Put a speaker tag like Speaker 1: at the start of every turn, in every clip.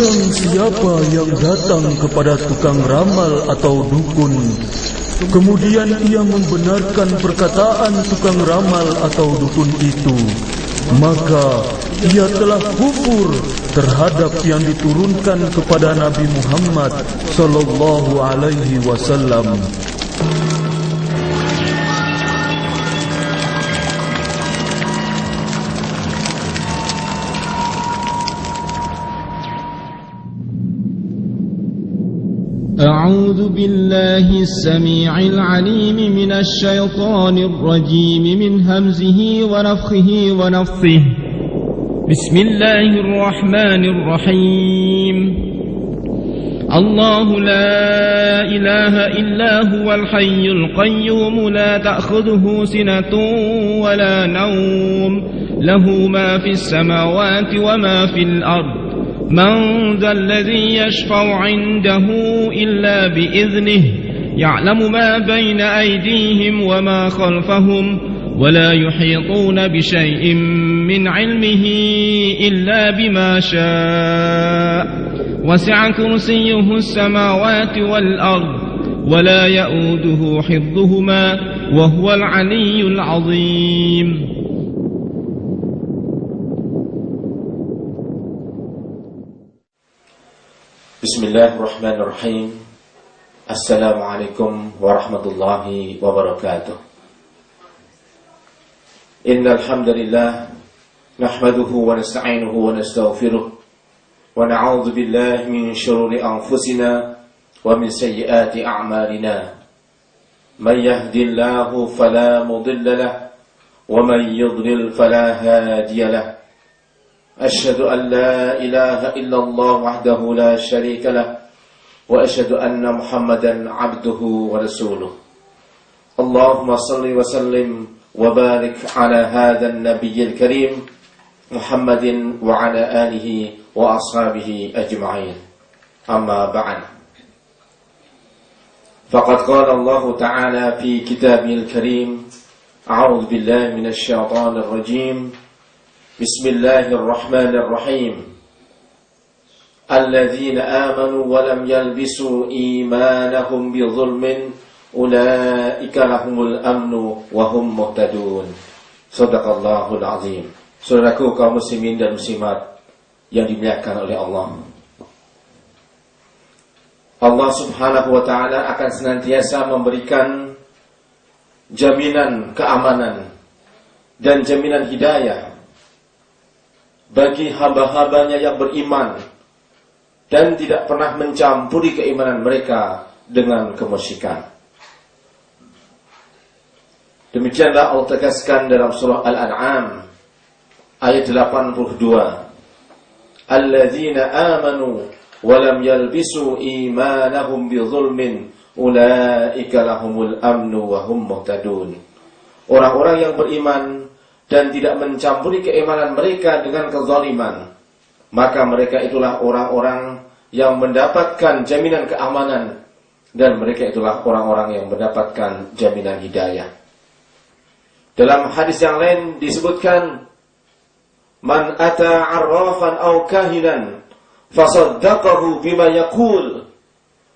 Speaker 1: Barang siapa yang datang kepada tukang ramal atau dukun, kemudian ia membenarkan perkataan tukang ramal atau dukun itu, maka ia telah kufur terhadap yang diturunkan kepada Nabi Muhammad sallallahu alaihi wasallam.
Speaker 2: أعوذ بالله السميع العليم من الشيطان الرجيم من همزه ونفخه ونفثه بسم الله الرحمن الرحيم الله لا إله إلا هو الحي القيوم لا تأخذه سنة ولا نوم له ما في السماوات وما في الأرض من ذا الذي يشفع عنده إلا بإذنه يعلم ما بين أيديهم وما خلفهم ولا يحيطون بشيء من علمه إلا بما شاء وسع كرسيه السماوات والأرض ولا يؤوده حفظهما وهو العلي العظيم.
Speaker 3: Bismillahirrahmanirrahim. Assalamualaikum warahmatullahi wabarakatuh. Innal hamdalillah nahmaduhu wa nasta'inuhu wa nastaghfiruh wa na'udzu billahi min shururi anfusina wa min sayyiati a'malina. Man yahdihillahu fala mudilla lahu wa man yudlil fala hadiya lahu. أشهد أن لا إله إلا الله وحده لا شريك له وأشهد أن محمدا عبده ورسوله. اللهم صل وسلم وبارك على هذا النبي الكريم محمد وعلى آله وأصحابه أجمعين. أما بعد، فقد قال الله تعالى في كتابه الكريم: أعوذ بالله من الشيطان الرجيم. Bismillahirrahmanirrahim. Alladzina amanu wa lam yalbisu imanahum bizulmin ulaika lahumul amnu wa hum muhtadun. Shadaqallahul azim. Saudaraku kaum muslimin dan muslimat yang dimuliakan oleh Allah. Allah Subhanahu wa taala akan senantiasa memberikan jaminan keamanan dan jaminan hidayah bagi hamba-hambanya yang beriman dan tidak pernah mencampuri keimanan mereka dengan kemusyrikan. Demikianlah Allah tegaskan dalam surah Al-An'am ayat 82. Alladzina amanu wa lam yalbisu imanahum bizulmin ulaika lahumul amnu wa hum muhtadun. Orang-orang yang beriman dan tidak mencampuri keimanan mereka dengan kezaliman, maka mereka itulah orang-orang yang mendapatkan jaminan keamanan, dan mereka itulah orang-orang yang mendapatkan jaminan hidayah. Dalam hadis yang lain disebutkan, man ata arrafan aw kahinan fasaddaqahu bima yaqul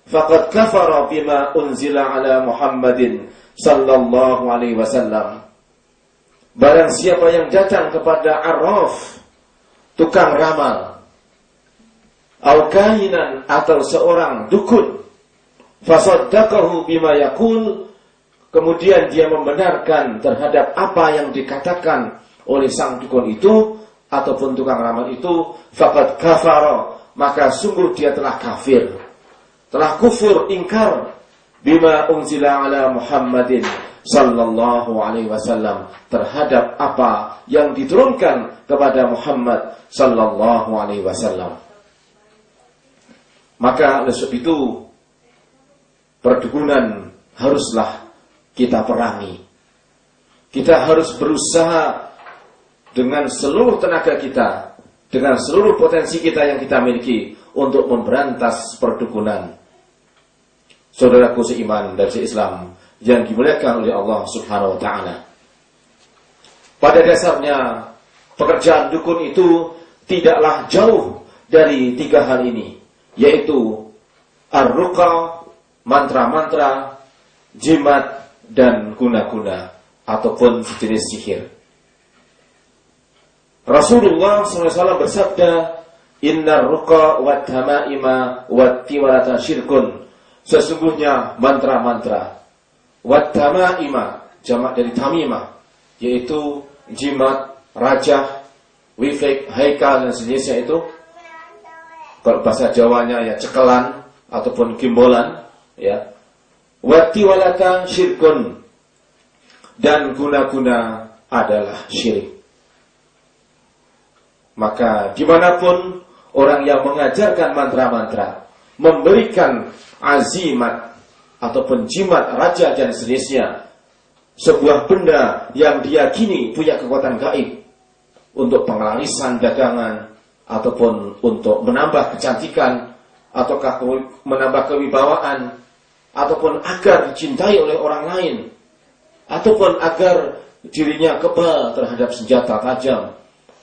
Speaker 3: faqad kafara bima unzila ala Muhammadin sallallahu alaihi wasallam. Barang siapa yang datang kepada arraf, tukang ramal, al-kahinan atau seorang dukun, fasaddaqahu bima yaqul, kemudian dia membenarkan terhadap apa yang dikatakan oleh sang dukun itu ataupun tukang ramal itu, faqad kafara, maka sungguh dia telah kafir, telah kufur, ingkar bima unzila ala Muhammadin sallallahu alaihi wasallam, terhadap apa yang diturunkan kepada Muhammad sallallahu alaihi wasallam. Maka oleh sebab itu perdukunan haruslah kita perangi. Kita harus berusaha dengan seluruh tenaga kita, dengan seluruh potensi kita yang kita miliki untuk memberantas perdukunan. Saudaraku seiman dan seislam yang dimuliakan oleh Allah Subhanahu wa taala. Pada dasarnya pekerjaan dukun itu tidaklah jauh dari 3 hal ini, yaitu ar-ruqa, mantra-mantra, jimat, dan guna-guna ataupun sejenis sihir. Rasulullah SAW bersabda, innar ruqa wat tamaima wat tiwalata syirkun. Sesungguhnya mantra-mantra, wat tamaima, jamak dari tamimah, yaitu jimat, rajah, wifik, haikal, dan sejenisnya itu. Kalau bahasa Jawanya ya cekelan ataupun gimbolan, ya. Wat tiwalata syirkun, dan guna-guna adalah syirik. Maka dimanapun orang yang mengajarkan mantra-mantra, memberikan azimat ataupun jimat, raja dan sejenisnya, sebuah benda yang diyakini punya kekuatan gaib untuk penglarisan dagangan ataupun untuk menambah kecantikan ataukah menambah kewibawaan ataupun agar dicintai oleh orang lain ataupun agar dirinya kebal terhadap senjata tajam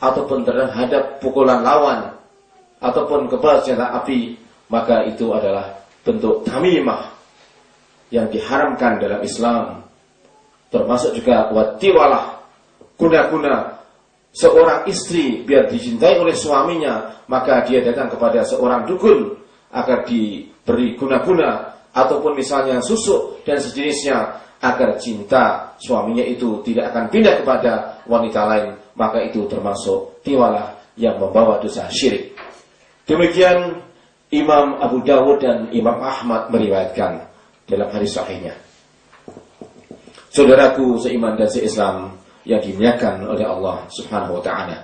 Speaker 3: ataupun terhadap pukulan lawan ataupun kebal senjata api, maka itu adalah bentuk tamimah yang diharamkan dalam Islam. Termasuk juga watiwalah, guna-guna seorang istri biar dicintai oleh suaminya, maka dia datang kepada seorang dukun agar diberi guna-guna ataupun misalnya susuk dan sejenisnya agar cinta suaminya itu tidak akan pindah kepada wanita lain, maka itu termasuk tiwalah yang membawa dosa syirik. Demikian Imam Abu Dawud dan Imam Ahmad meriwayatkan dalam hadis sahihnya. Saudaraku seiman dan seislam yang dimuliakan oleh Allah Subhanahu wa ta'ala,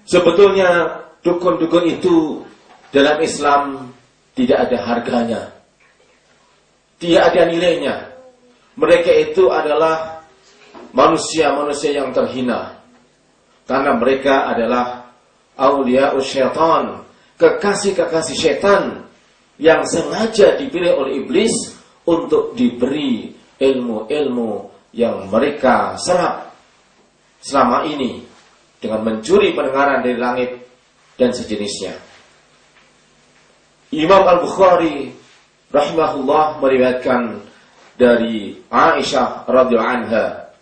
Speaker 3: sebetulnya dukun-dukun itu dalam Islam tidak ada harganya, tidak ada nilainya. Mereka itu adalah manusia-manusia yang terhina, karena mereka adalah awliya'us syaitan, kekasih-kekasih syaitan yang sengaja dipilih oleh iblis untuk diberi ilmu-ilmu yang mereka serap selama ini dengan mencuri pendengaran dari langit dan sejenisnya. Imam Al-Bukhari rahimahullah meriwayatkan dari Aisyah radhiyallahu anha,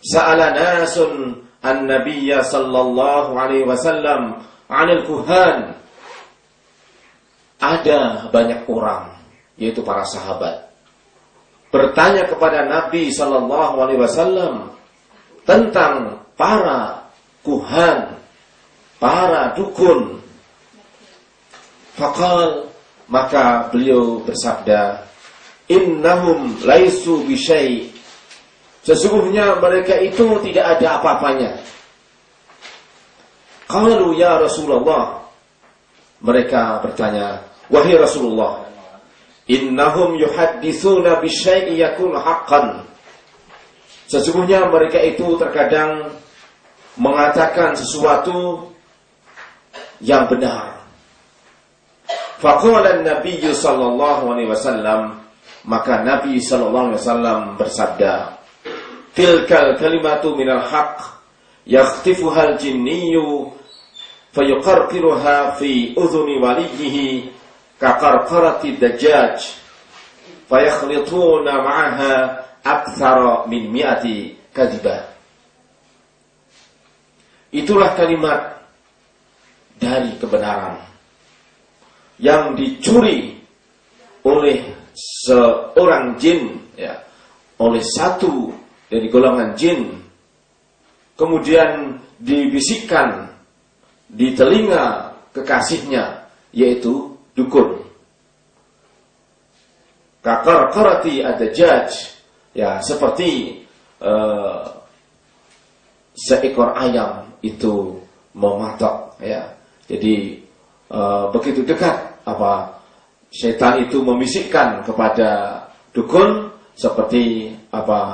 Speaker 3: sa'ala nasun an-nabiyya sallallahu alaihi wasallam 'anil kuhan. Ada banyak orang, yaitu para sahabat, bertanya kepada Nabi sallallahu alaihi wasallam tentang para kuhan, para dukun. Faqal, maka beliau bersabda, innahum laisu bisyai, sesungguhnya mereka itu tidak ada apa-apanya. Qalu ya Rasulullah, mereka bertanya, wahai Rasulullah, innahum yuhadditsuna bisyai yakun haqqan, sesungguhnya mereka itu terkadang mengatakan sesuatu yang benar. Faqala an-nabiy sallallahu alaihi wasallam, maka Nabi sallallahu alaihi wasallam bersabda, tilkal kalimatu minal haqq yakhtifuhal jinniyu fayuqarqiruha fi udhuni waliyhi kaqarqarati dajjaj fayakhlituna ma'aha aktsara min mi'ati kadhibah. Itulah kalimat dari kebenaran yang dicuri oleh seorang jin, ya, oleh satu dari golongan jin, kemudian dibisikkan di telinga kekasihnya, yaitu dukun. Kaqarqarati ad-dajjaj, ya, seperti seekor ayam itu mematok, ya. Jadi begitu dekat syaitan itu membisikkan kepada dukun seperti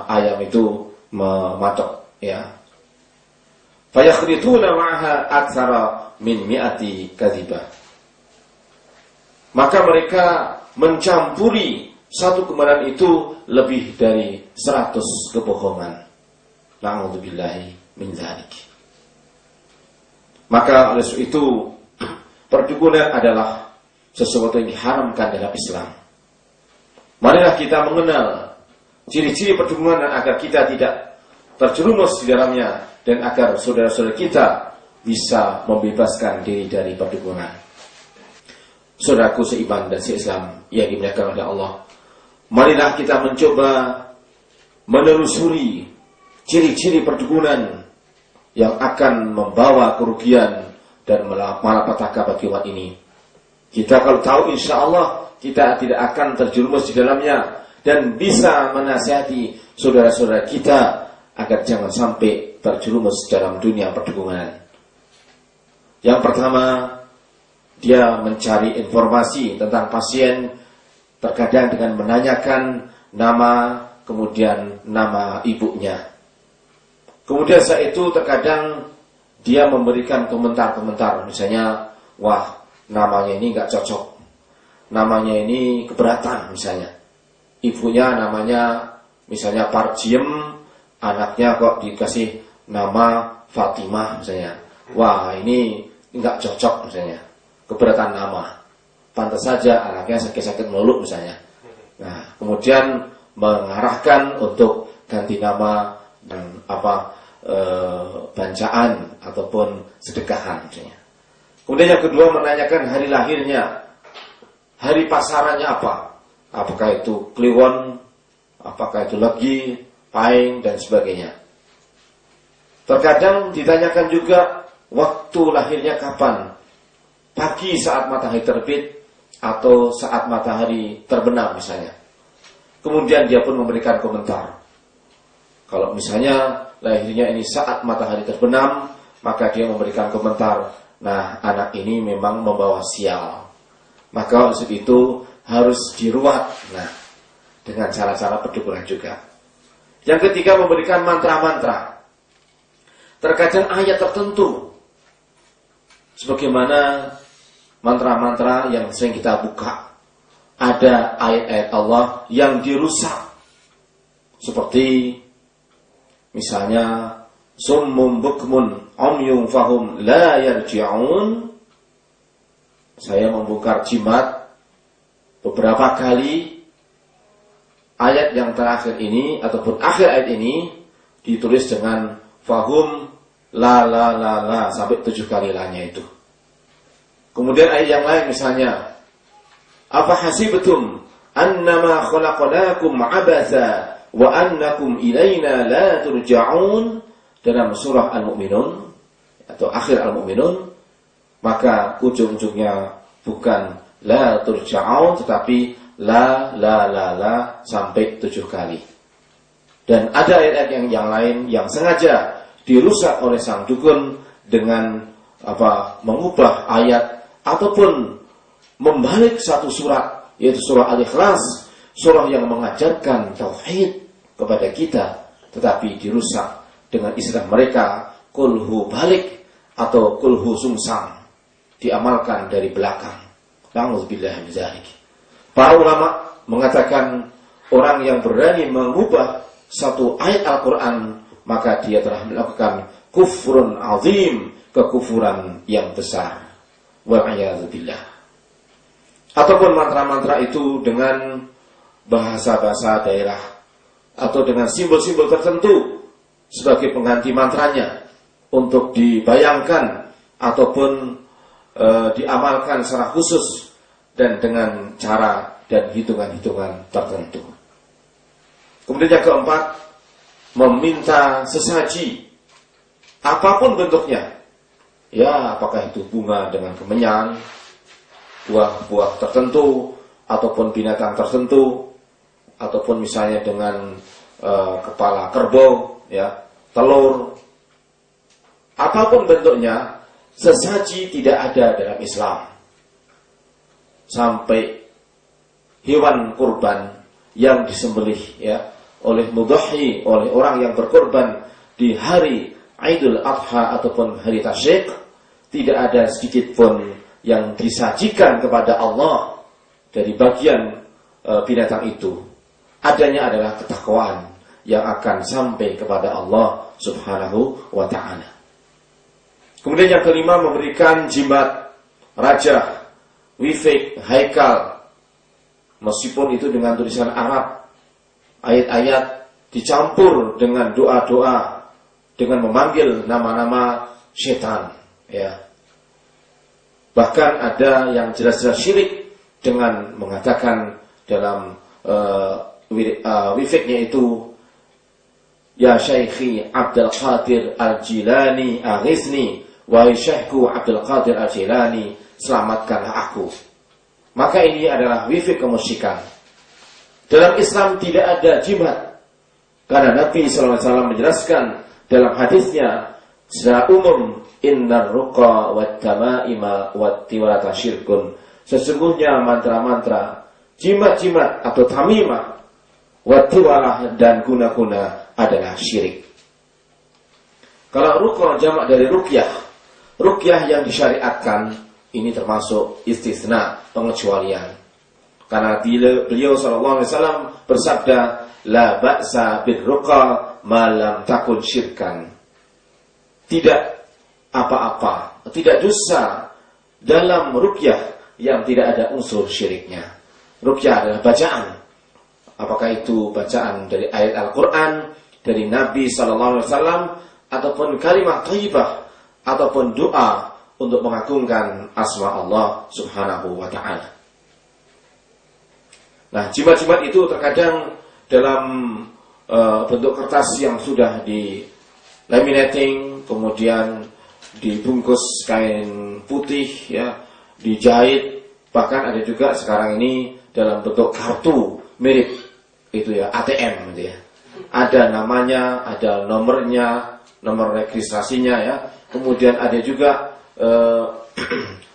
Speaker 3: ayam itu mematok, ya. Fayakhlituna ma'aha aktsara min mi'ati kadzibah. Maka mereka mencampuri satu kebenaran itu lebih dari 100 kebohongan. Na'udzubillahi min dzalik. Maka oleh itu perdukunan adalah sesuatu yang diharamkan dalam Islam. Marilah kita mengenal ciri-ciri perdukunan agar kita tidak terjerumus di dalamnya dan agar saudara-saudara kita bisa membebaskan diri dari perdukunan. Saudaraku seiman dan seislam yang dimuliakan oleh Allah, marilah kita mencoba menelusuri ciri-ciri perdukunan yang akan membawa kerugian dan malapetaka bagi umat ini. Kita kalau tahu, insya Allah kita tidak akan terjerumus di dalamnya dan bisa menasihati saudara-saudara kita agar jangan sampai terjerumus dalam dunia perdukunan. Yang pertama, dia mencari informasi tentang pasien, terkadang dengan menanyakan nama, kemudian nama ibunya. Kemudian setelah itu terkadang dia memberikan komentar-komentar, misalnya, wah, namanya ini nggak cocok, namanya ini keberatan misalnya. Ibunya namanya misalnya Parjiem, anaknya kok dikasih nama Fatimah misalnya. Wah, ini nggak cocok misalnya, keberatan nama. Pantas saja anaknya sakit-sakit mulut misalnya. Nah, kemudian mengarahkan untuk ganti nama dan bancaan ataupun sedekahan misalnya. Kemudian yang kedua menanyakan hari lahirnya, hari pasarannya apa, apakah itu Kliwon, apakah itu Legi, Paing dan sebagainya. Terkadang ditanyakan juga waktu lahirnya kapan, pagi saat matahari terbit atau saat matahari terbenam misalnya. Kemudian dia pun memberikan komentar. Kalau misalnya lahirnya ini saat matahari terbenam, maka dia memberikan komentar, nah anak ini memang membawa sial, maka untuk itu harus diruat. Nah, dengan cara-cara perdukunan juga. Yang ketiga memberikan mantra-mantra. Terkadang ayat tertentu, sebagaimana mantra-mantra yang sering kita buka, ada ayat-ayat Allah yang dirusak, seperti misalnya summum bukmun umyun fahum la yarji'un. Saya membongkar jimat beberapa kali. Ayat yang terakhir ini ataupun akhir ayat ini ditulis dengan fahum la sampai 7 kali lanya itu. Kemudian ayat yang lain misalnya, apa hasibtum annama khalaqnakum abatha wa annakum ilaina la turja'un, dalam surah Al-Mu'minun atau akhir Al-Mu'minun, maka ujung-ujungnya bukan la turja'un tetapi la sampai 7 kali. Dan ada ayat-ayat yang lain yang sengaja dirusak oleh sang dukun dengan mengubah ayat ataupun membalik satu surat, yaitu surah Al-Ikhlas, surah yang mengajarkan tauhid kepada kita, tetapi dirusak dengan istilah mereka kulhu balik atau kulhu sumsam, diamalkan dari belakang. Na'udzubillah min dzalik. Para ulama mengatakan orang yang berani mengubah satu ayat Al-Quran, maka dia telah melakukan kufrun azim, kekufuran yang besar. Wa'iyadzubillah. Ataupun mantra-mantra itu dengan bahasa-bahasa daerah atau dengan simbol-simbol tertentu sebagai pengganti mantranya untuk dibayangkan ataupun diamalkan secara khusus dan dengan cara dan hitungan-hitungan tertentu. Kemudian yang keempat, meminta sesaji apapun bentuknya. Ya, apakah itu bunga dengan kemenyan, buah-buah tertentu, ataupun binatang tertentu, ataupun misalnya dengan kepala kerbau, ya, telur. Apapun bentuknya, sesaji tidak ada dalam Islam. Sampai hewan kurban yang disembelih ya oleh mudhahi, oleh orang yang berkorban di hari Idul Adha ataupun hari Tasyrik, tidak ada sedikit pun yang disajikan kepada Allah dari bagian binatang itu. Adanya adalah ketakwaan yang akan sampai kepada Allah Subhanahu wa ta'ala. Kemudian yang kelima, memberikan jimat Rajah, Wifik, Haikal, meskipun itu dengan tulisan Arab, ayat-ayat dicampur dengan doa-doa, dengan memanggil nama-nama setan, ya. Bahkan ada yang jelas-jelas syirik dengan mengatakan dalam wifiknya itu, ya Syaikhi Abdul Qadir Al-Jilani aghisni, wahai Syekhku Abdul Qadir Al-Jilani, selamatkanlah aku. Maka ini adalah wifik kemusyikan. Dalam Islam tidak ada jimat, karena Nabi SAW menjelaskan dalam hadisnya secara umum, innar ruqa wat tamaima wat tiwalata syirkun. Sesungguhnya mantra-mantra, jimat-jimat atau tamimah, wat tiwalah dan guna-guna adalah syirik. Kalau ruqa jamak dari ruqyah, ruqyah yang disyariatkan ini termasuk istisna, pengecualian. Karena beliau SAW bersabda, la ba'sa bir ruqa ma lam takun syirkan. Tidak apa-apa, tidak dosa dalam ruqyah yang tidak ada unsur syiriknya. Ruqyah adalah bacaan. Apakah itu bacaan dari ayat Al-Quran, dari Nabi SAW, ataupun kalimat thayyibah, ataupun doa untuk mengagungkan asma Allah Subhanahu wa ta'ala. Nah, jimat-jimat itu terkadang dalam bentuk kertas yang sudah di laminating, kemudian dibungkus kain putih, ya, dijahit, bahkan ada juga sekarang ini dalam bentuk kartu mirip itu ya, ATM gitu ya. Ada namanya, ada nomornya, nomor registrasinya ya. Kemudian ada juga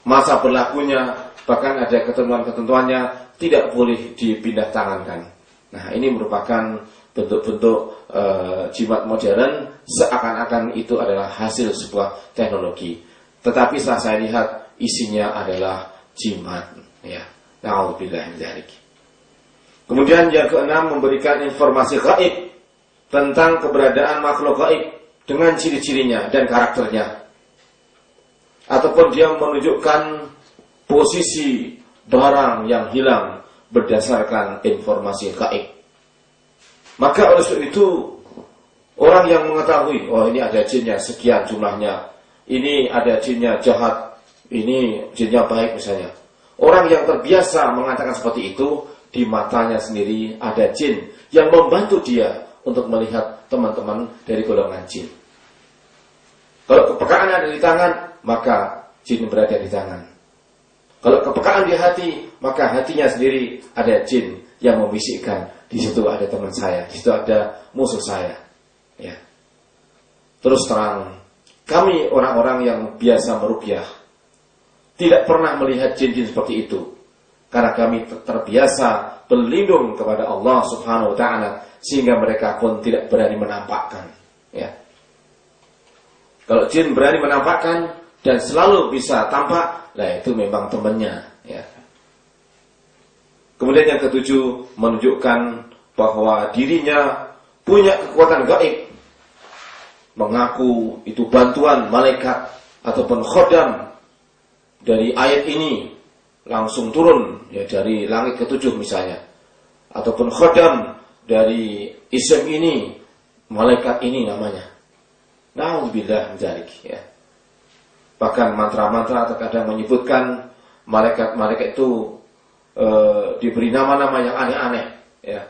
Speaker 3: masa berlakunya, bahkan ada ketentuan-ketentuannya, tidak boleh dipindah tangankan. Nah, ini merupakan bentuk-bentuk jimat modern, seakan-akan itu adalah hasil sebuah teknologi. Tetapi setelah saya lihat, isinya adalah jimat, ya. Na'udzubillah min dzalik. Kemudian yang keenam, memberikan informasi gaib tentang keberadaan makhluk gaib dengan ciri-cirinya dan karakternya. Ataupun dia menunjukkan posisi barang yang hilang berdasarkan informasi gaib. Maka oleh sebab itu, orang yang mengetahui, oh ini ada jinnya sekian jumlahnya, ini ada jinnya jahat, ini jinnya baik misalnya. Orang yang terbiasa mengatakan seperti itu, di matanya sendiri ada jin yang membantu dia untuk melihat teman-teman dari golongan jin. Kalau kepekaan ada di tangan, maka jin berada di tangan. Kalau kepekaan di hati, maka hatinya sendiri ada jin yang membisikkan, di situ ada teman saya, di situ ada musuh saya. Ya. Terus terang, kami orang-orang yang biasa meruqyah tidak pernah melihat jin-jin seperti itu, karena kami terbiasa berlindung kepada Allah Subhanahu wa ta'ala, sehingga mereka pun tidak berani menampakkan. Ya. Kalau jin berani menampakkan dan selalu bisa tampak, lah itu memang temannya. Ya. Kemudian yang ketujuh, menunjukkan bahwa dirinya punya kekuatan gaib, mengaku itu bantuan malaikat ataupun khodam dari ayat ini langsung turun, ya, dari langit ketujuh misalnya, ataupun khodam dari isim ini, malaikat ini namanya. Na'udzubillah min dzalik, ya. Bahkan mantra-mantra terkadang menyebutkan malaikat-malaikat itu diberi nama-nama yang aneh-aneh, ya.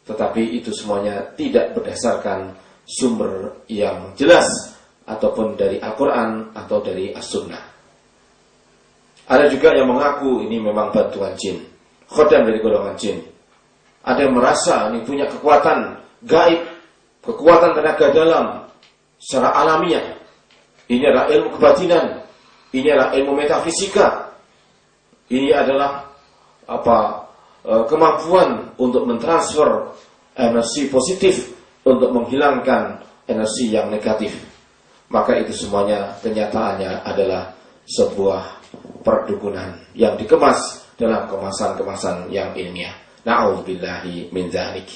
Speaker 3: Tetapi itu semuanya tidak berdasarkan sumber yang jelas, ataupun dari Al-Quran atau dari As-Sunnah. Ada juga yang mengaku ini memang bantuan jin, khodam dari golongan jin. Ada yang merasa ini punya kekuatan gaib, kekuatan tenaga dalam secara alamiah. Ini adalah ilmu kebatinan, ini adalah ilmu metafisika. Ini adalah kemampuan untuk mentransfer energi positif untuk menghilangkan energi yang negatif. Maka itu semuanya kenyataannya adalah sebuah perdukunan yang dikemas dalam kemasan-kemasan yang ilmiah. Na'udzubillahi min dzalik.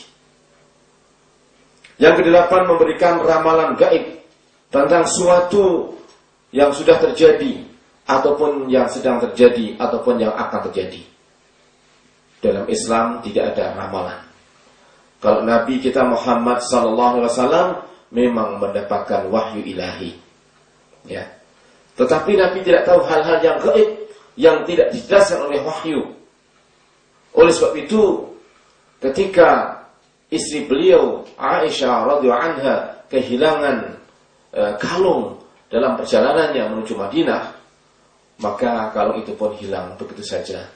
Speaker 3: Yang kedelapan, memberikan ramalan gaib tentang suatu yang sudah terjadi ataupun yang sedang terjadi, ataupun yang akan terjadi. Dalam Islam tidak ada ramalan. Kalau Nabi kita Muhammad SAW memang mendapatkan wahyu ilahi, ya. Tetapi Nabi tidak tahu hal-hal yang gaib, yang tidak dijelaskan oleh wahyu. Oleh sebab itu, ketika istri beliau Aisyah radhiyallahu anha kehilangan kalung dalam perjalanannya menuju Madinah, maka kalung itu pun hilang begitu saja.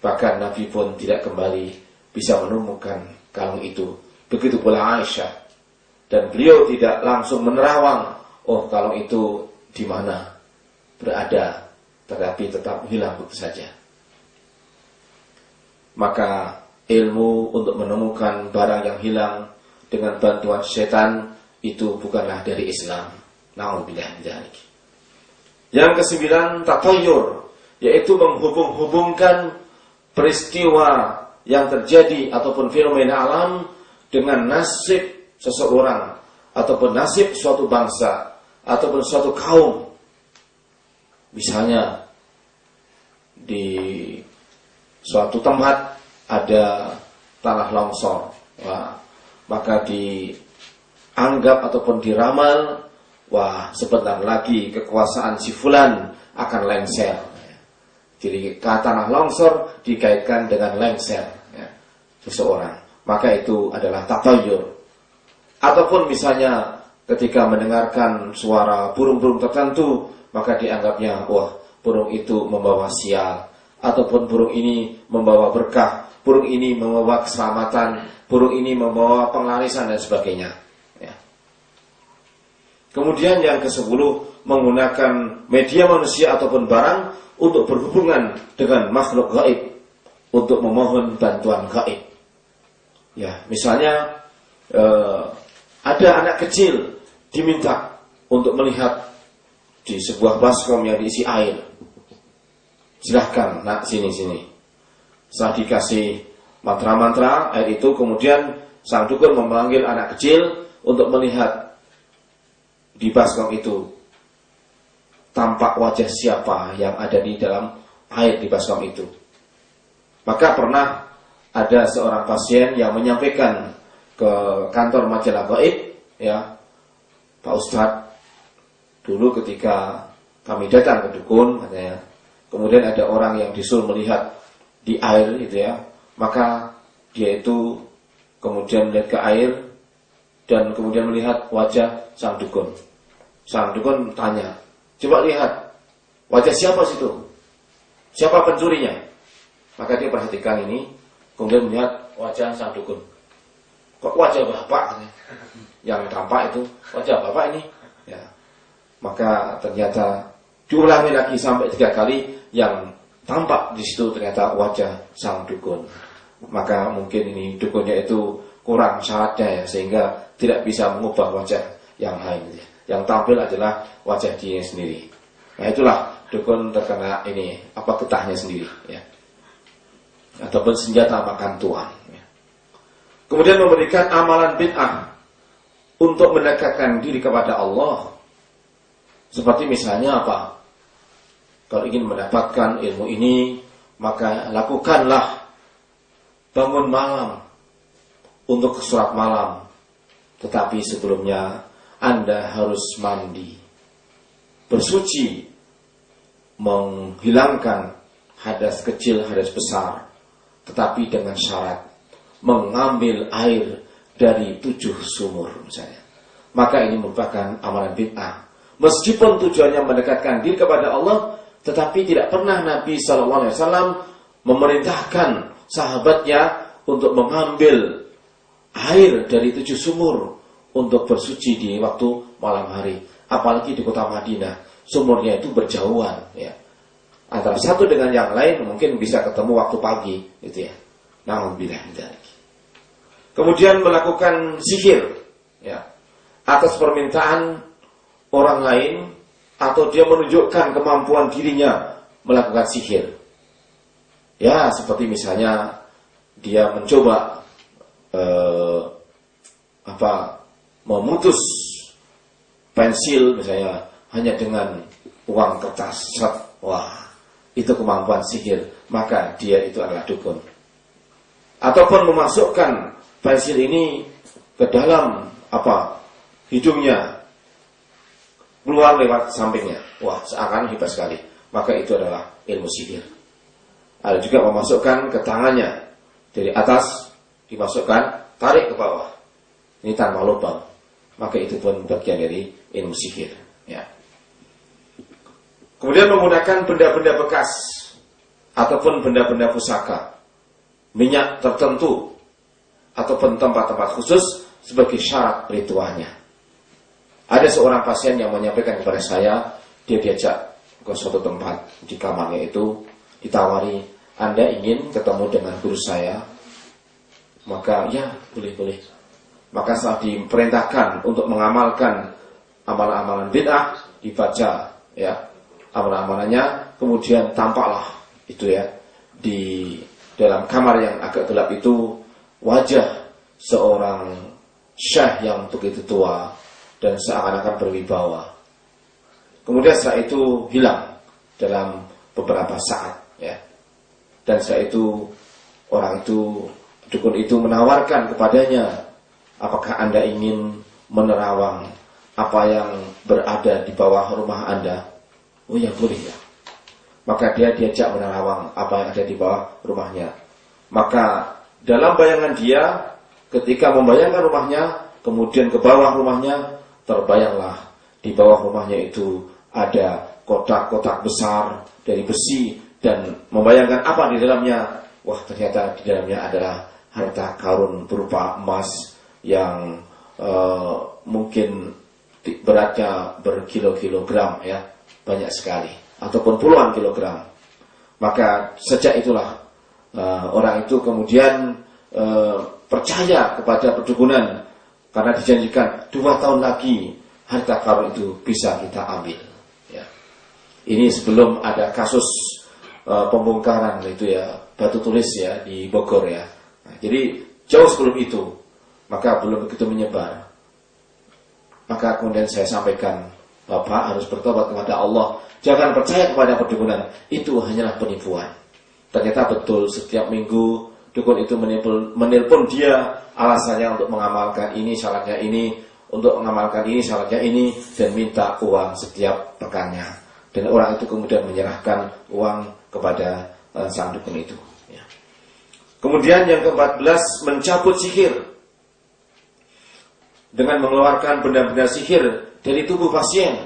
Speaker 3: Bahkan Nabi pun tidak kembali bisa menemukan kalung itu. Begitu pula Aisyah. Dan beliau tidak langsung menerawang, oh kalung itu di mana berada, tetapi tetap hilang begitu saja. Maka ilmu untuk menemukan barang yang hilang dengan bantuan setan itu bukanlah dari Islam. Na'udzubillah min dzalik. Yang kesembilan, tatayyur, yaitu menghubung-hubungkan peristiwa yang terjadi ataupun fenomena alam dengan nasib seseorang ataupun nasib suatu bangsa ataupun suatu kaum. Misalnya di suatu tempat ada tanah longsor, maka dianggap ataupun diramal, wah sebentar lagi kekuasaan si fulan akan lengser. Jadi tanah longsor dikaitkan dengan lengser seseorang, maka itu adalah tatayyur. Ataupun misalnya ketika mendengarkan suara burung-burung tertentu, maka dianggapnya wah burung itu membawa sial, ataupun burung ini membawa berkah, burung ini membawa keselamatan, burung ini membawa penglarisan dan sebagainya. Kemudian yang ke-10, menggunakan media manusia ataupun barang untuk berhubungan dengan makhluk gaib, untuk memohon bantuan gaib. Ya, misalnya ada anak kecil diminta untuk melihat di sebuah baskom yang diisi air. Silahkan nak sini. Setelah dikasih mantra-mantra air itu, kemudian sang dukun memanggil anak kecil untuk melihat di baskom itu tampak wajah siapa yang ada di dalam air di baskom itu. Maka pernah ada seorang pasien yang menyampaikan ke kantor majalah gaib, ya, Pak Ustadz, dulu ketika kami datang ke dukun, katanya, kemudian ada orang yang disuruh melihat di air itu, ya, maka dia itu kemudian melihat ke air dan kemudian melihat wajah sang dukun. Sang dukun tanya, coba lihat wajah siapa situ, siapa pencurinya. Maka dia perhatikan ini, kemudian melihat wajah sang dukun. Kok wajah bapak yang tampak itu wajah bapak ini, ya. Maka ternyata diulangi lagi sampai 3 kali, yang tampak di situ ternyata wajah sang dukun. Maka mungkin ini dukunnya itu kurang syaratnya, ya, sehingga tidak bisa mengubah wajah yang lain. Yang tampil adalah wajah dia sendiri. Nah itulah dukun terkena ini getahnya sendiri, ya, ataupun senjata makan tuan, ya. Kemudian memberikan amalan bid'ah untuk mendekatkan diri kepada Allah. Seperti misalnya apa? Kalau ingin mendapatkan ilmu ini, maka lakukanlah bangun malam untuk sholat malam. Tetapi sebelumnya Anda harus mandi, bersuci, menghilangkan hadas kecil, hadas besar, tetapi dengan syarat mengambil air dari 7 sumur misalnya. Maka ini merupakan amalan bid'ah. Meskipun tujuannya mendekatkan diri kepada Allah, tetapi tidak pernah Nabi SAW memerintahkan sahabatnya untuk mengambil air dari 7 sumur untuk bersuci di waktu malam hari. Apalagi di kota Madinah, sumurnya itu berjauhan, ya. Antara satu dengan yang lain mungkin bisa ketemu waktu pagi, gitu ya. Na'udzubillah min dzalik. Kemudian melakukan sihir, ya, atas permintaan orang lain, atau dia menunjukkan kemampuan dirinya melakukan sihir. Ya, seperti misalnya dia mencoba memutus pensil misalnya hanya dengan uang kertas, wah, itu kemampuan sihir, maka dia itu adalah dukun. Ataupun memasukkan pensil ini ke dalam hidungnya, keluar lewat sampingnya, wah, seakan hebat sekali, maka itu adalah ilmu sihir. Ada juga memasukkan ke tangannya, dari atas dimasukkan, tarik ke bawah, ini tanpa lubang, maka itu pun bagian dari ilmu sihir, ya. Kemudian menggunakan benda-benda bekas ataupun benda-benda pusaka, minyak tertentu ataupun tempat-tempat khusus sebagai syarat ritualnya. Ada seorang pasien yang menyampaikan kepada saya, dia diajak ke suatu tempat di kamarnya itu, ditawari, Anda ingin ketemu dengan guru saya? Maka ya, boleh. Maka setelah diperintahkan untuk mengamalkan amalan-amalan bid'ah, dibaca ya amalan-amalannya, kemudian tampaklah itu ya di dalam kamar yang agak gelap itu wajah seorang syekh yang begitu tua dan seakan-akan berwibawa. Kemudian setelah itu hilang dalam beberapa saat ya. Dan setelah itu orang itu, dukun itu menawarkan kepadanya, apakah Anda ingin menerawang apa yang berada di bawah rumah Anda? Oh ya, boleh ya. Maka dia diajak menerawang apa yang ada di bawah rumahnya. Maka dalam bayangan dia, ketika membayangkan rumahnya, kemudian ke bawah rumahnya, terbayanglah di bawah rumahnya itu ada kotak-kotak besar dari besi, dan membayangkan apa di dalamnya. Wah, ternyata di dalamnya adalah harta karun berupa emas yang mungkin beratnya berkilo-kilogram ya, banyak sekali, ataupun puluhan kilogram. Maka sejak itulah orang itu kemudian percaya kepada perdukunan, karena dijanjikan 2 tahun lagi harta karun itu bisa kita ambil ya. Ini sebelum ada kasus pembongkaran itu ya, batu tulis ya di Bogor ya. Nah, jadi jauh sebelum itu, maka belum begitu menyebar. Maka kemudian saya sampaikan, Bapak harus bertobat kepada Allah, jangan percaya kepada perdukunan, itu hanyalah penipuan. Ternyata betul, setiap minggu dukun itu menelpon dia, alasannya untuk mengamalkan ini, syaratnya ini, untuk mengamalkan ini, syaratnya ini, dan minta uang setiap pekannya. Dan orang itu kemudian menyerahkan uang kepada sang dukun itu ya. Kemudian yang ke-14, mencabut sihir dengan mengeluarkan benda-benda sihir dari tubuh pasien.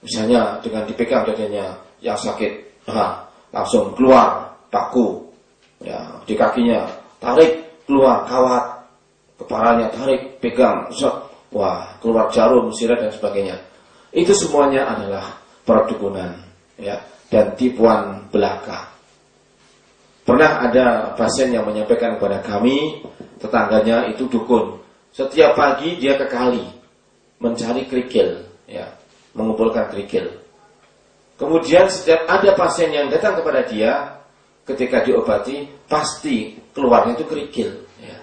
Speaker 3: Misalnya dengan dipegang dadanya yang sakit, langsung keluar paku ya, di kakinya tarik keluar kawat, kepalanya tarik pegang, wah, keluar jarum, sirat dan sebagainya. Itu semuanya adalah perdukunan ya, dan tipuan belaka. Pernah ada pasien yang menyampaikan kepada kami, tetangganya itu dukun. Setiap pagi dia ke kali mencari kerikil ya, mengumpulkan kerikil. Kemudian setiap ada pasien yang datang kepada dia, ketika diobati pasti keluarnya itu kerikil ya.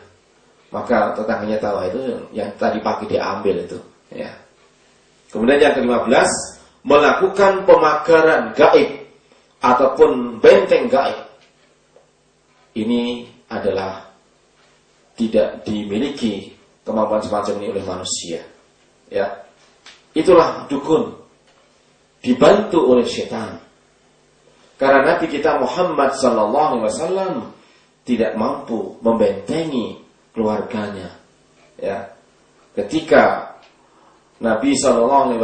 Speaker 3: Maka tetangganya tahu itu yang tadi pagi dia ambil itu ya. Kemudian yang ke-15, melakukan pemagaran gaib ataupun benteng gaib. Ini adalah tidak dimiliki kemampuan semacam ini oleh manusia ya. Itulah dukun, dibantu oleh setan. Karena Nabi kita Muhammad SAW tidak mampu membentengi keluarganya ya. Ketika Nabi SAW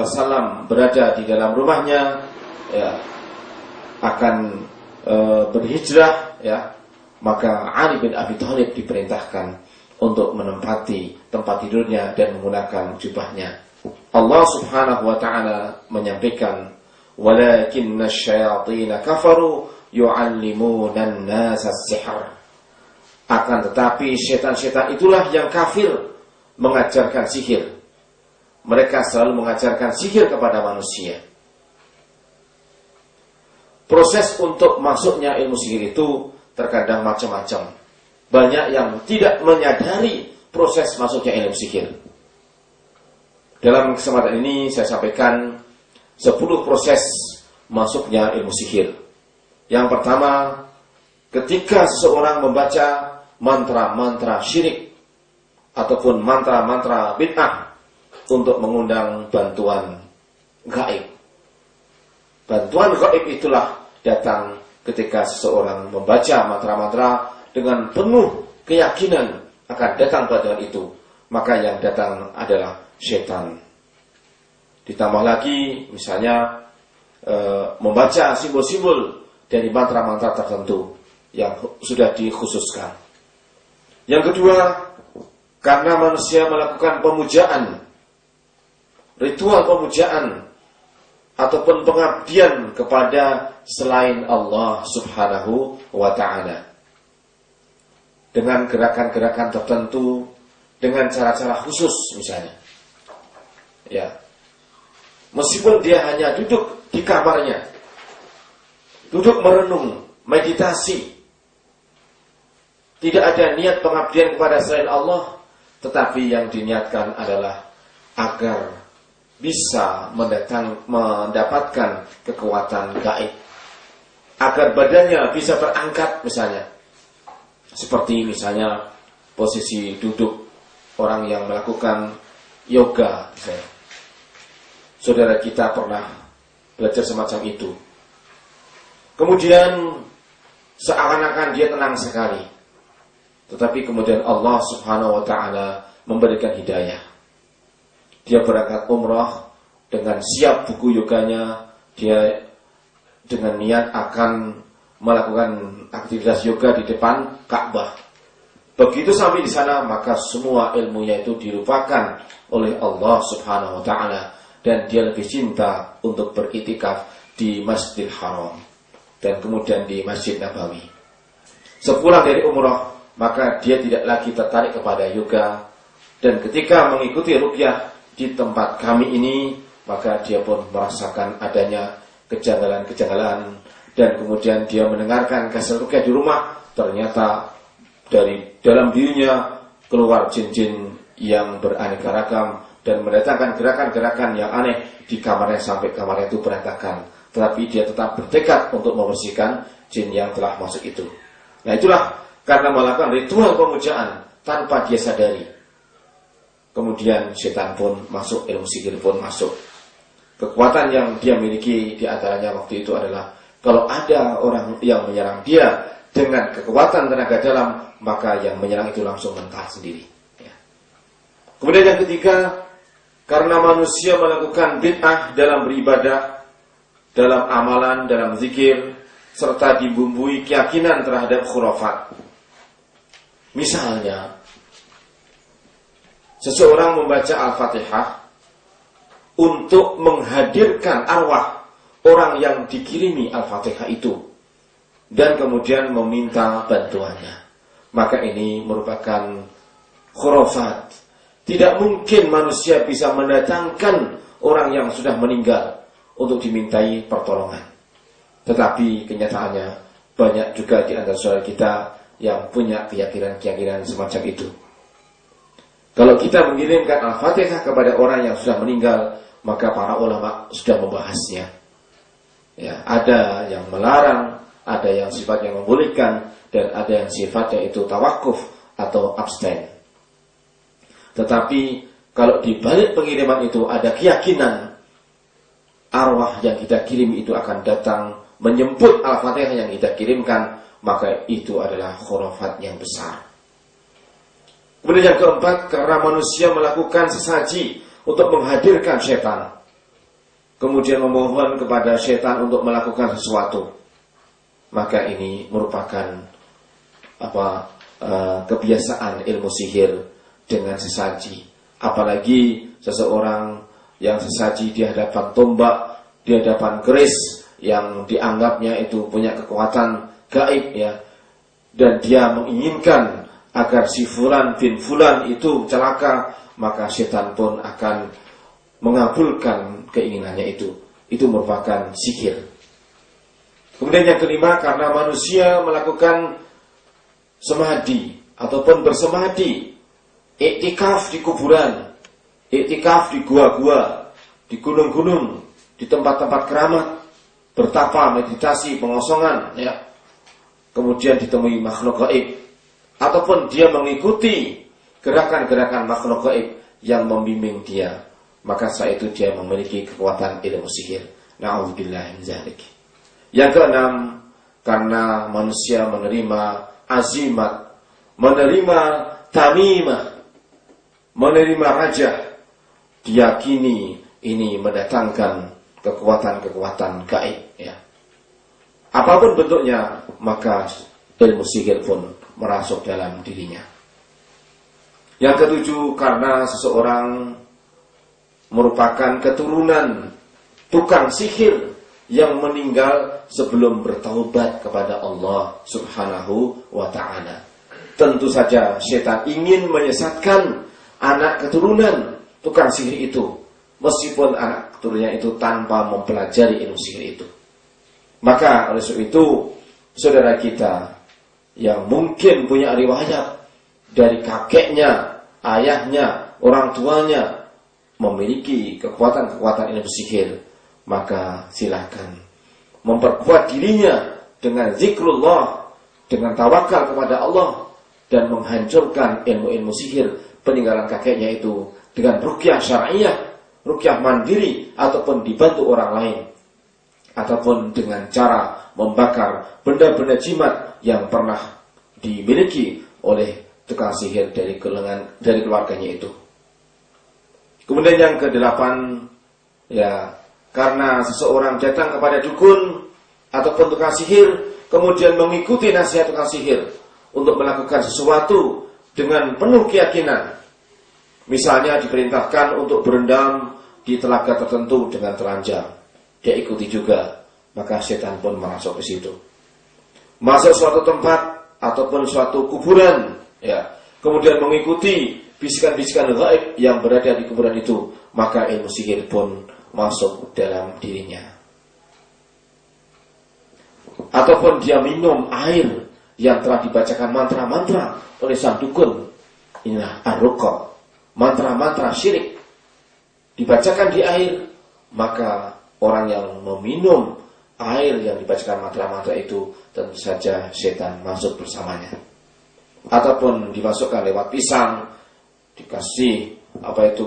Speaker 3: berada di dalam rumahnya ya, akan berhijrah ya, maka Ali bin Abi Thalib diperintahkan untuk menempati tempat tidurnya dan menggunakan jubahnya. Allah Subhanahu wa taala menyampaikan, walakinna syayatina kafaru yu'allimuna an-nasa as-sihr. Akan tetapi setan-setan itulah yang kafir mengajarkan sihir. Mereka selalu mengajarkan sihir kepada manusia. Proses untuk masuknya ilmu sihir itu terkadang macam-macam. Banyak yang tidak menyadari proses masuknya ilmu sihir. Dalam kesempatan ini saya sampaikan 10 proses masuknya ilmu sihir. Yang pertama, ketika seseorang membaca mantra-mantra syirik ataupun mantra-mantra bid'ah untuk mengundang bantuan gaib. Bantuan gaib itulah datang ketika seseorang membaca mantra-mantra dengan penuh keyakinan akan datang bantuan itu, maka yang datang adalah setan. Ditambah lagi misalnya membaca simbol-simbol dari mantra-mantra tertentu yang sudah dikhususkan. Yang kedua, karena manusia melakukan pemujaan, ritual pemujaan ataupun pengabdian kepada selain Allah Subhanahu wa ta'ala dengan gerakan-gerakan tertentu, dengan cara-cara khusus misalnya. Ya. Meskipun dia hanya duduk di kamarnya, duduk merenung, meditasi, tidak ada niat pengabdian kepada selain Allah, tetapi yang diniatkan adalah agar bisa mendapatkan kekuatan gaib, agar badannya bisa terangkat misalnya. Seperti misalnya posisi duduk orang yang melakukan yoga misalnya. Saudara kita pernah belajar semacam itu. Kemudian seakan-akan dia tenang sekali, tetapi kemudian Allah Subhanahu wa ta'ala memberikan hidayah. Dia berangkat umrah dengan siap buku yoganya, dia dengan niat akan melakukan aktivitas yoga di depan Ka'bah. Begitu sampai di sana, maka semua ilmunya itu dilupakan oleh Allah Subhanahu wa ta'ala, dan dia lebih cinta untuk beriktikaf di Masjidil Haram dan kemudian di Masjid Nabawi. Sepulang dari umrah, maka dia tidak lagi tertarik kepada yoga, dan ketika mengikuti ruqyah di tempat kami ini, maka dia pun merasakan adanya kejanggalan-kejanggalan, dan kemudian dia mendengarkan kaset ruqyah di rumah, ternyata dari dalam dirinya keluar jin-jin yang beraneka ragam dan mendatangkan gerakan-gerakan yang aneh di kamarnya sampai kamarnya itu berantakan. Tetapi dia tetap bertekad untuk membersihkan jin yang telah masuk itu. Nah, itulah karena melakukan ritual pemujaan tanpa dia sadari. Kemudian setan pun masuk, ilmu sihir pun masuk. Kekuatan yang dia miliki di antaranya waktu itu adalah kalau ada orang yang menyerang dia dengan kekuatan tenaga dalam, maka yang menyerang itu langsung mentah sendiri. Ya. Kemudian yang ketiga, karena manusia melakukan bid'ah dalam beribadah, dalam amalan, dalam zikir, serta dibumbui keyakinan terhadap khurafat. Misalnya, seseorang membaca Al-Fatihah untuk menghadirkan arwah orang yang dikirimi Al-Fatihah itu, dan kemudian meminta bantuannya. Maka ini merupakan khurafat. Tidak mungkin manusia bisa mendatangkan orang yang sudah meninggal untuk dimintai pertolongan. Tetapi kenyataannya banyak juga di antara saudara kita yang punya keyakinan-keyakinan semacam itu. Kalau kita mengirimkan Al-Fatihah kepada orang yang sudah meninggal, maka para ulama sudah membahasnya. Ya, ada yang melarang, ada yang sifatnya membolehkan, dan ada yang sifatnya itu tawakuf atau abstain. Tetapi kalau di balik pengiriman itu ada keyakinan arwah yang kita kirim itu akan datang menjemput Al-Fatihah yang kita kirimkan, maka itu adalah khurafat yang besar. Kemudian yang keempat, karena manusia melakukan sesaji untuk menghadirkan setan, kemudian memohon kepada setan untuk melakukan sesuatu, maka ini merupakan kebiasaan ilmu sihir dengan sesaji. Apalagi seseorang yang sesaji di hadapan tombak, di hadapan keris yang dianggapnya itu punya kekuatan gaib, ya, dan dia menginginkan agar si fulan bin fulan itu celaka, maka setan pun akan mengabulkan keinginannya itu. Itu merupakan sihir. Kemudian yang kelima, karena manusia melakukan semadi ataupun bersemadi, iktikaf di kuburan, iktikaf di gua-gua, di gunung-gunung, di tempat-tempat keramat, bertapa, meditasi, pengosongan, ya. Kemudian ditemui makhluk gaib, ataupun dia mengikuti gerakan-gerakan makhluk gaib yang membimbing dia, maka saat itu dia memiliki kekuatan ilmu sihir. Na'udzubillah min dzalik. Yang keenam, karena manusia menerima azimat, menerima tamimah, menerima raja, diyakini ini mendatangkan kekuatan-kekuatan gaib, ya. Apapun bentuknya, maka ilmu sihir pun merasuk dalam dirinya. Yang ketujuh, karena seseorang merupakan keturunan tukang sihir yang meninggal sebelum bertaubat kepada Allah Subhanahu wa ta'ala. Tentu saja setan ingin menyesatkan anak keturunan tukang sihir itu, meskipun anak keturunannya itu tanpa mempelajari ilmu sihir itu. Maka oleh sebab itu, saudara kita yang mungkin punya riwayat dari kakeknya, ayahnya, orang tuanya memiliki kekuatan-kekuatan ilmu sihir, maka silakan memperkuat dirinya dengan zikrullah, dengan tawakal kepada Allah, dan menghancurkan ilmu-ilmu sihir peninggalan kakeknya itu dengan ruqyah syar'iyah, ruqyah mandiri, ataupun dibantu orang lain, ataupun dengan cara membakar benda-benda jimat yang pernah dimiliki oleh tukang sihir dari keluarganya itu. Kemudian yang kedelapan, ya, karena seseorang datang kepada dukun ataupun tukang sihir, kemudian mengikuti nasihat tukang sihir untuk melakukan sesuatu dengan penuh keyakinan. Misalnya diperintahkan untuk berendam di telaga tertentu dengan telanjang, dia ikuti juga, maka setan pun masuk ke situ. Masuk suatu tempat ataupun suatu kuburan, ya, kemudian mengikuti bisikan-bisikan gaib yang berada di kuburan itu, maka ilmu sihir pun masuk dalam dirinya. Ataupun dia minum air yang telah dibacakan mantra-mantra oleh sang dukun, inilah ar-ruqa, mantra-mantra syirik dibacakan di air, maka orang yang meminum air yang dibacakan mantra-mantra itu tentu saja setan masuk bersamanya. Ataupun dimasukkan lewat pisang, dikasih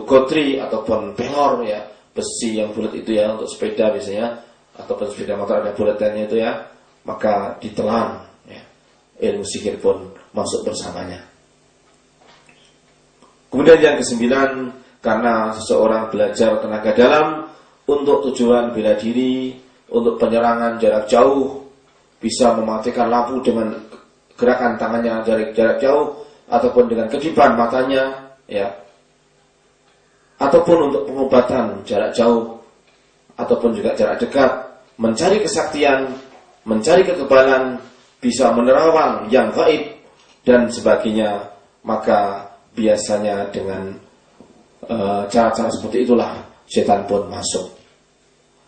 Speaker 3: gotri ataupun pelor, ya, besi yang bulat itu, ya, untuk sepeda biasanya, ataupun sepeda motor ada bulatannya itu, ya, maka ditelan, ya, ilmu sihir pun masuk bersamanya. Kemudian yang kesembilan, karena seseorang belajar tenaga dalam untuk tujuan bela diri, untuk penyerangan jarak jauh, bisa mematikan lampu dengan gerakan tangannya dari jarak jauh, ataupun dengan kedipan matanya, ya, ataupun untuk pengobatan jarak jauh, ataupun juga jarak dekat, mencari kesaktian, mencari kekebalan, bisa menerawang yang gaib dan sebagainya, maka biasanya dengan cara-cara seperti itulah setan pun masuk.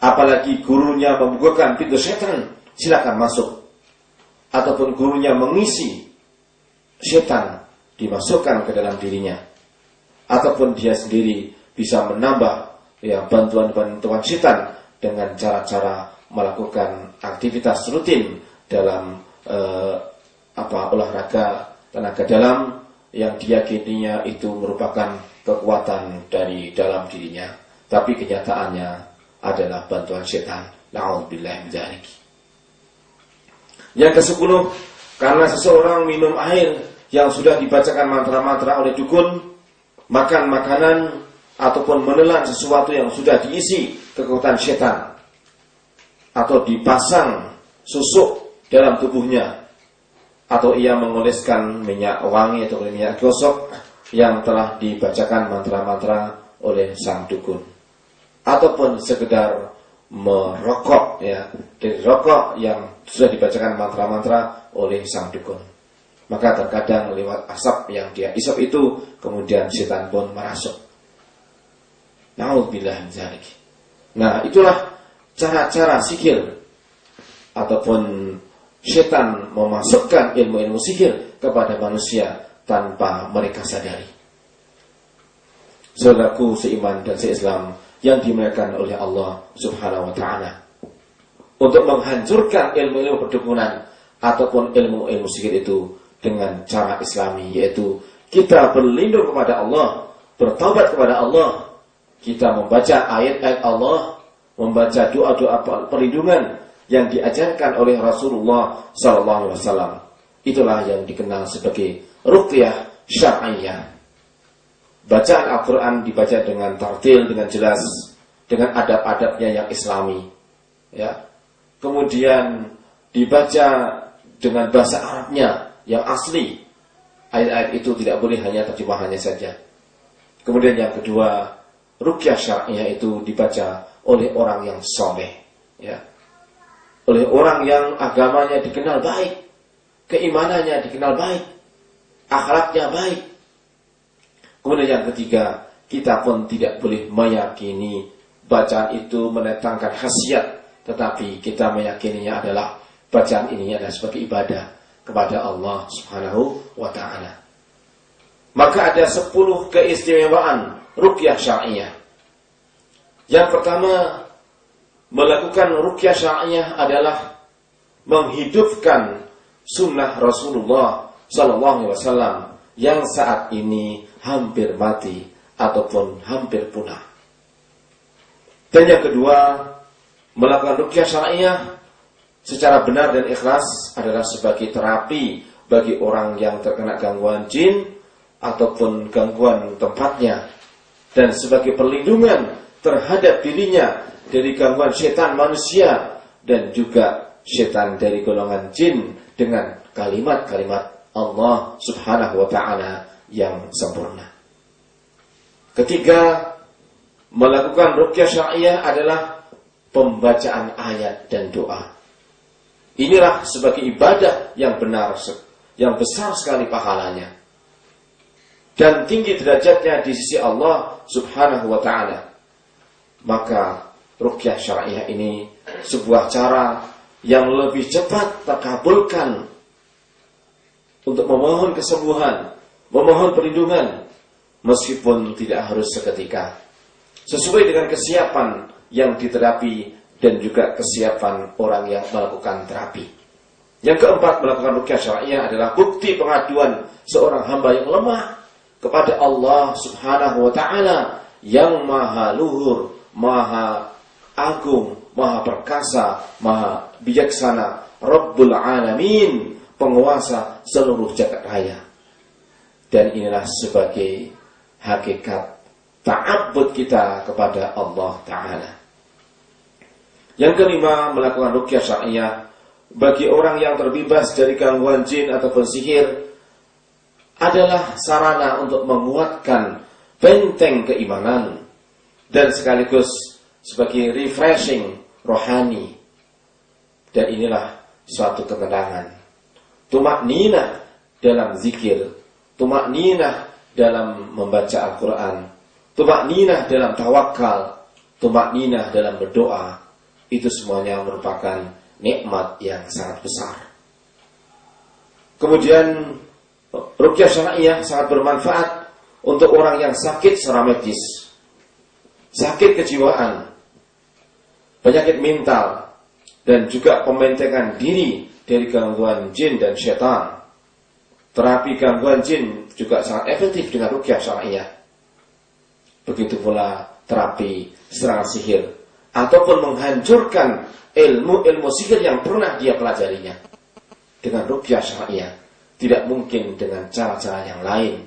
Speaker 3: Apalagi gurunya membukakan pintu setan, silakan masuk. Ataupun gurunya mengisi setan, dimasukkan ke dalam dirinya. Ataupun dia sendiri bisa menambah, ya, bantuan-bantuan setan dengan cara-cara melakukan aktivitas rutin dalam olahraga tenaga dalam yang diyakininya itu merupakan kekuatan dari dalam dirinya, tapi kenyataannya adalah bantuan setan. Na'udzubillah min dzalik. Yang ke-10, karena seseorang minum air yang sudah dibacakan mantra-mantra oleh dukun, makan makanan ataupun menelan sesuatu yang sudah diisi kekuatan setan, atau dipasang susuk dalam tubuhnya, atau ia mengoleskan minyak wangi atau minyak gosok yang telah dibacakan mantra-mantra oleh sang dukun, ataupun sekedar merokok, ya, dari rokok yang sudah dibacakan mantra-mantra oleh sang dukun, maka terkadang lewat asap yang dia isap itu kemudian setan pun merasuk. Na'udzubillah min dzalik. Nah, itulah cara-cara sihir ataupun setan memasukkan ilmu-ilmu sihir kepada manusia tanpa mereka sadari. Saudaraku seiman dan seislam yang dimuliakan oleh Allah Subhanahu wa ta'ala, untuk menghancurkan ilmu-ilmu perdukunan ataupun ilmu-ilmu sihir itu dengan cara Islami, yaitu kita berlindung kepada Allah, bertaubat kepada Allah, kita membaca ayat-ayat Allah, membaca doa-doa perlindungan yang diajarkan oleh Rasulullah SAW. Itulah yang dikenal sebagai ruqyah syar'iyah. Bacaan Al-Quran dibaca dengan tartil, dengan jelas, dengan adab-adabnya yang Islami, ya. Kemudian dibaca dengan bahasa Arabnya yang asli. Ayat-ayat itu tidak boleh hanya terjemahannya saja. Kemudian yang kedua, ruqyah syar'iyah itu dibaca oleh orang yang soleh, ya. Oleh orang yang agamanya dikenal baik, keimanannya dikenal baik, akhlaknya baik. Kemudian yang ketiga, kita pun tidak boleh meyakini bacaan itu mendatangkan khasiat, tetapi kita meyakininya adalah bacaan ini adalah sebagai ibadah kepada Allah Subhanahu wa ta'ala. Maka ada 10 keistimewaan ruqyah syar'iyah. Yang pertama, melakukan ruqyah syar'iyah adalah menghidupkan sunnah Rasulullah SAW yang saat ini hampir mati ataupun hampir punah. Dan yang kedua, melakukan ruqyah syar'iyah secara benar dan ikhlas adalah sebagai terapi bagi orang yang terkena gangguan jin ataupun gangguan tempatnya, dan sebagai perlindungan terhadap dirinya dari gangguan setan manusia dan juga setan dari golongan jin dengan kalimat-kalimat Allah Subhanahu wa ta'ala yang sempurna. Ketiga, melakukan ruqyah syar'iyah adalah pembacaan ayat dan doa. Inilah sebagai ibadah yang benar, yang besar sekali pahalanya dan tinggi derajatnya di sisi Allah Subhanahu wa ta'ala. Maka ruqyah syar'iyah ini sebuah cara yang lebih cepat terkabulkan untuk memohon kesembuhan, memohon perlindungan, meskipun tidak harus seketika, sesuai dengan kesiapan yang diterapi dan juga kesiapan orang yang melakukan terapi. Yang keempat, melakukan ruqyah syar'iyah adalah bukti pengaduan seorang hamba yang lemah kepada Allah Subhanahu wa ta'ala yang maha luhur, maha agung, maha perkasa, maha bijaksana, Rabbul Alamin, penguasa seluruh jagat raya. Dan inilah sebagai hakikat ta'abbud kita kepada Allah Ta'ala. Yang kelima, melakukan ruqyah syar'iyah bagi orang yang terbebas dari gangguan jin ataupun sihir adalah sarana untuk menguatkan benteng keimanan dan sekaligus sebagai refreshing rohani. Dan inilah suatu ketenangan, tumakninah dalam zikir, tumakninah dalam membaca Al-Quran, tumakninah dalam tawakal, tumakninah dalam berdoa. Itu semuanya merupakan nikmat yang sangat besar. Kemudian ruqyah syar'iyah sangat bermanfaat untuk orang yang sakit secara medis, sakit kejiwaan, penyakit mental, dan juga pembentengan diri dari gangguan jin dan syaitan. Terapi gangguan jin juga sangat efektif dengan ruqyah syar'iyah. Begitu pula terapi serangan sihir ataupun menghancurkan ilmu-ilmu sihir yang pernah dia pelajarinya dengan ruqyah syar'iyah. Tidak mungkin dengan cara-cara yang lain.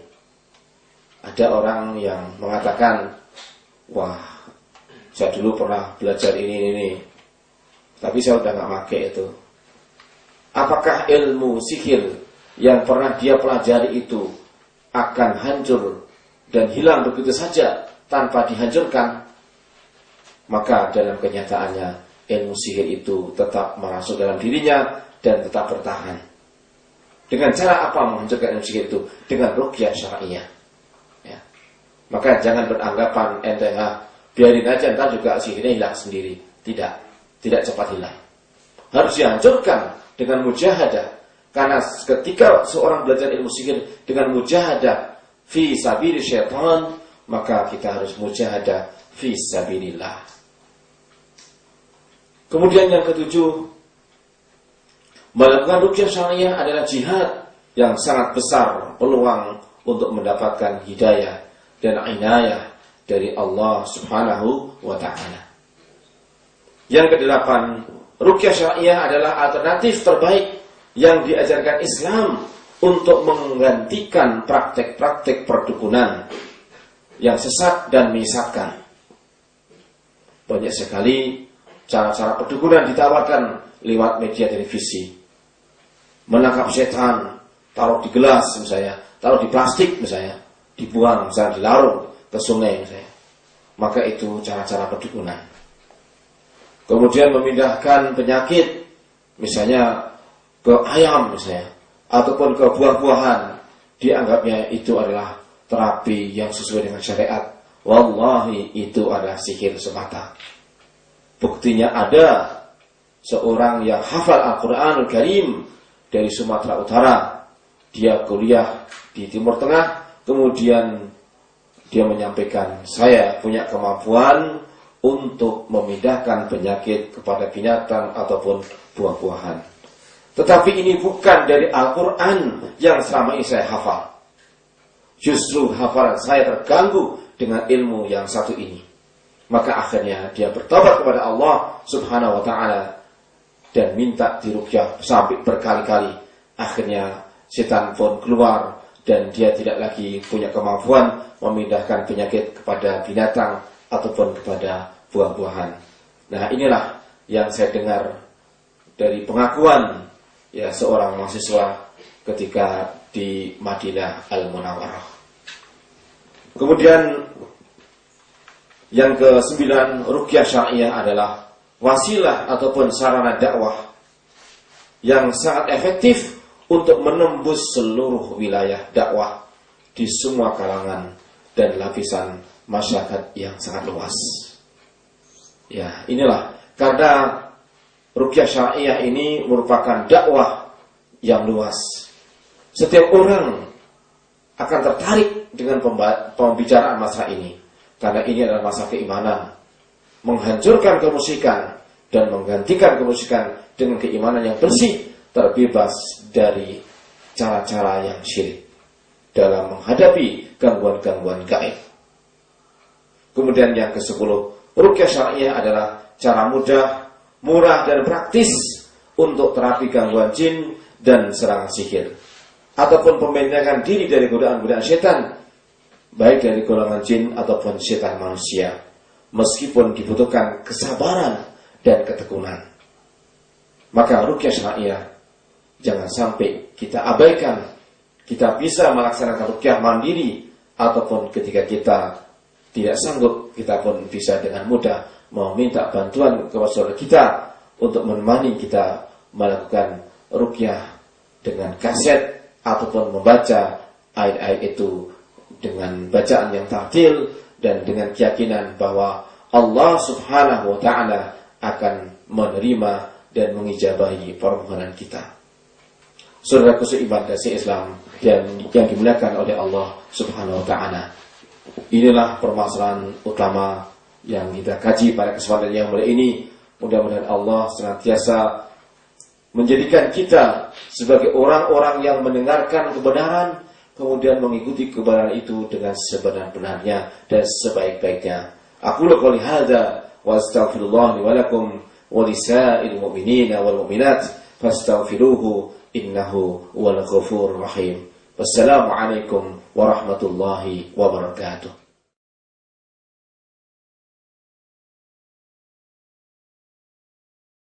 Speaker 3: Ada orang yang mengatakan, wah, saya dulu pernah belajar ini, tapi saya udah gak pakai itu. Apakah ilmu sihir yang pernah dia pelajari itu akan hancur dan hilang begitu saja tanpa dihancurkan? Maka dalam kenyataannya ilmu sihir itu tetap merasuk dalam dirinya dan tetap bertahan. Dengan cara apa menghancurkan ilmu sihir itu? Dengan ruqyah syar'iyah. Ya. Maka jangan beranggapan enteng, biarin aja ntar juga sihirnya hilang sendiri. Tidak cepat hilang. Harus dihancurkan dengan mujahadah. Karena ketika seorang belajar ilmu sihir dengan mujahadah fi sabili syaitan, maka kita harus mujahadah fi sabilillah. Kemudian yang ketujuh, melakukan ruqyah syariah adalah jihad yang sangat besar peluang untuk mendapatkan hidayah dan inayah dari Allah Subhanahu wa ta'ala. Yang kedelapan, ruqyah syariah adalah alternatif terbaik yang diajarkan Islam untuk menggantikan praktek-praktek perdukunan yang sesat dan menyesatkan. Banyak sekali cara-cara perdukunan ditawarkan lewat media televisi. Menangkap setan, taruh di gelas misalnya, taruh di plastik misalnya, dibuang misalnya, dilarung ke sungai misalnya. Maka itu cara-cara perdukunan. Kemudian memindahkan penyakit misalnya ke ayam misalnya, ataupun ke buah-buahan, dianggapnya itu adalah terapi yang sesuai dengan syariat. Wallahi itu adalah sihir semata. Buktinya ada seorang yang hafal Al-Quranul Karim dari Sumatera Utara. Dia kuliah di Timur Tengah, kemudian dia menyampaikan, saya punya kemampuan untuk memindahkan penyakit kepada binatang ataupun buah-buahan. Tetapi ini bukan dari Al-Quran yang selama ini saya hafal. Justru hafalan saya terganggu dengan ilmu yang satu ini. Maka akhirnya dia bertobat kepada Allah Subhanahu wa ta'ala dan minta diruqyah sampai berkali-kali. Akhirnya setan pun keluar dan dia tidak lagi punya kemampuan memindahkan penyakit kepada binatang ataupun kepada buah-buahan. Nah, inilah yang saya dengar dari pengakuan seorang mahasiswa ketika di Madinah Al-Munawwarah. Kemudian yang ke-9, ruqyah syariah adalah wasilah ataupun sarana dakwah yang sangat efektif untuk menembus seluruh wilayah dakwah di semua kalangan dan lapisan masyarakat yang sangat luas. Ya, inilah karena ruqyah syariah ini merupakan dakwah yang luas. Setiap orang akan tertarik dengan pembicaraan masalah ini, karena ini adalah masalah keimanan. Menghancurkan kemusyrikan dan menggantikan kemusyrikan dengan keimanan yang bersih, terbebas dari cara-cara yang syirik dalam menghadapi gangguan-gangguan gaib. Kemudian yang ke-10, ruqyah syariah adalah cara mudah, murah dan praktis untuk terapi gangguan jin dan serangan sihir, ataupun pembentengan diri dari godaan-godaan setan, baik dari golongan jin ataupun setan manusia, meskipun dibutuhkan kesabaran dan ketekunan. Maka ruqyah syariah jangan sampai kita abaikan. Kita bisa melaksanakan ruqyah mandiri, ataupun ketika kita tidak sanggup, kita pun bisa dengan mudah meminta bantuan kepada saudara kita untuk menemani kita melakukan ruqyah dengan kaset ataupun membaca ayat-ayat itu dengan bacaan yang tartil dan dengan keyakinan bahwa Allah Subhanahu wa ta'ala akan menerima dan mengijabahi permohonan kita. Saudaraku seiman dan seislam dan yang dimuliakan oleh Allah Subhanahu wa ta'ala, inilah permasalahan utama yang kita kaji pada kesempatan yang mulia ini. Mudah-mudahan Allah senantiasa menjadikan kita sebagai orang-orang yang mendengarkan kebenaran, kemudian mengikuti kebenaran itu dengan sebenar-benarnya dan sebaik-baiknya. Aqulu qouli hadza wa astaghfirullah li wa lakum wa lisa'il mu'minina wal mu'minat fastaghfiruhu innahu huwal ghafurur rahim. Wassalamu alaikum warahmatullahi wabarakatuh.